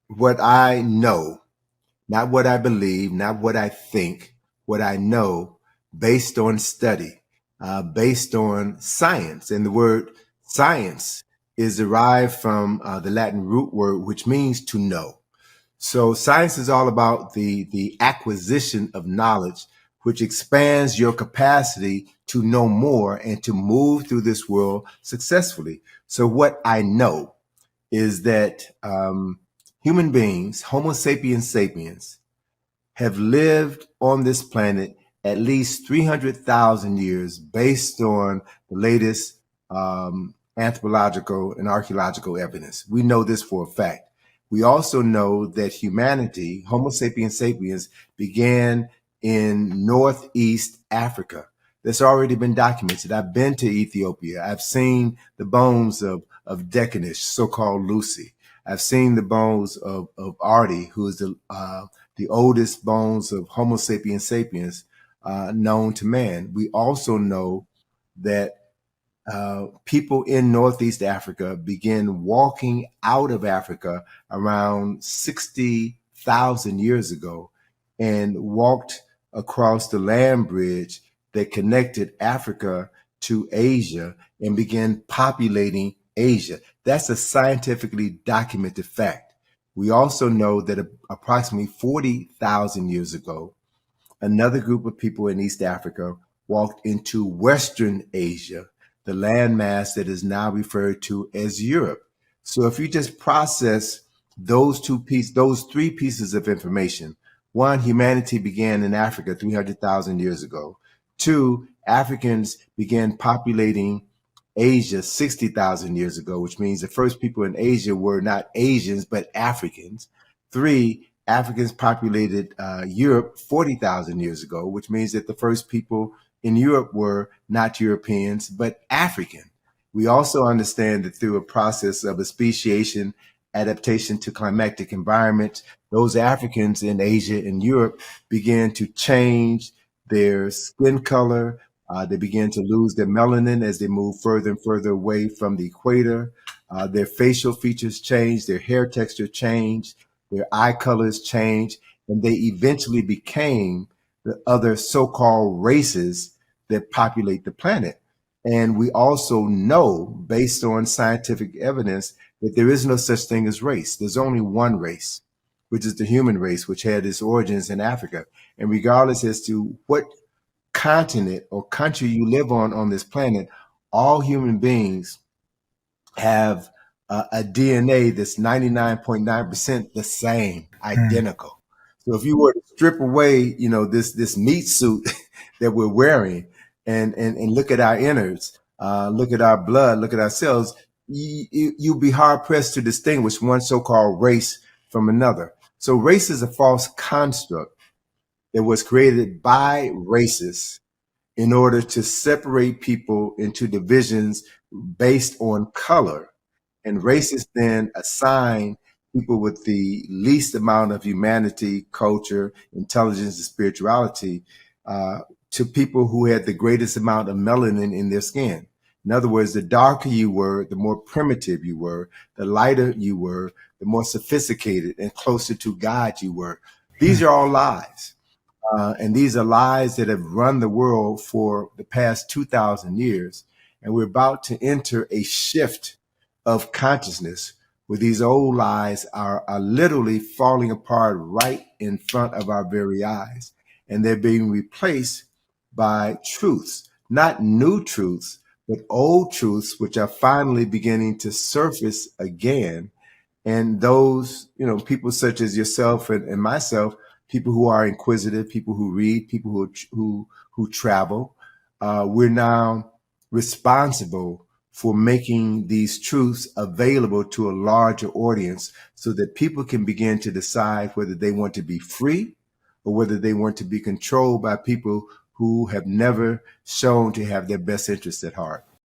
what I know, not what I believe, not what I think, what I know based on study, based on science. And the word science is derived from the Latin root word, which means to know. So science is all about the acquisition of knowledge, which expands your capacity to know more and to move through this world successfully. So what I know is that human beings, Homo sapiens sapiens, have lived on this planet at least 300,000 years based on the latest anthropological and archaeological evidence. We know this for a fact. We also know that humanity, Homo sapiens sapiens, began in Northeast Africa. That's already been documented. I've been to Ethiopia. I've seen the bones of Decanish, so-called Lucy. I've seen the bones of Artie, who is the oldest bones of Homo sapiens sapiens known to man. We also know that people in Northeast Africa began walking out of Africa around 60,000 years ago and walked across the land bridge that connected Africa to Asia and began populating Asia. That's a scientifically documented fact. We also know that approximately 40,000 years ago, another group of people in East Africa walked into Western Asia, the landmass that is now referred to as Europe. So if you just process those three pieces of information, one, humanity began in Africa 300,000 years ago. Two, Africans began populating Asia 60,000 years ago, which means the first people in Asia were not Asians, but Africans. Three, Africans populated Europe 40,000 years ago, which means that the first people in Europe were not Europeans, but African. We also understand that through a process of speciation, adaptation to climatic environments, those Africans in Asia and Europe began to change their skin color. They began to lose their melanin as they move further and further away from the equator. Their facial features changed, their hair texture changed, their eye colors changed, and they eventually became the other so-called races that populate the planet. And we also know, based on scientific evidence, that there is no such thing as race. There's only one race, which is the human race, which had its origins in Africa. And regardless as to what continent or country you live on this planet, all human beings have a DNA that's 99.9% the same, identical. So if you were to strip away, this meat suit that we're wearing and look at our innards, look at our blood, look at our cells, you'll be hard pressed to distinguish one so-called race from another. So race is a false construct that was created by racists in order to separate people into divisions based on color. And racists then assign people with the least amount of humanity, culture, intelligence, and spirituality to people who had the greatest amount of melanin in their skin. In other words, the darker you were, the more primitive you were, the lighter you were, the more sophisticated and closer to God you were. These are all lies. And these are lies that have run the world for the past 2,000 years. And we're about to enter a shift of consciousness where these old lies are literally falling apart right in front of our very eyes. And they're being replaced by truths, not new truths, but old truths, which are finally beginning to surface again. And those, people such as yourself and myself, people who are inquisitive, people who read, people who travel, we're now responsible for making these truths available to a larger audience so that people can begin to decide whether they want to be free or whether they want to be controlled by people who have never shown to have their best interests at heart.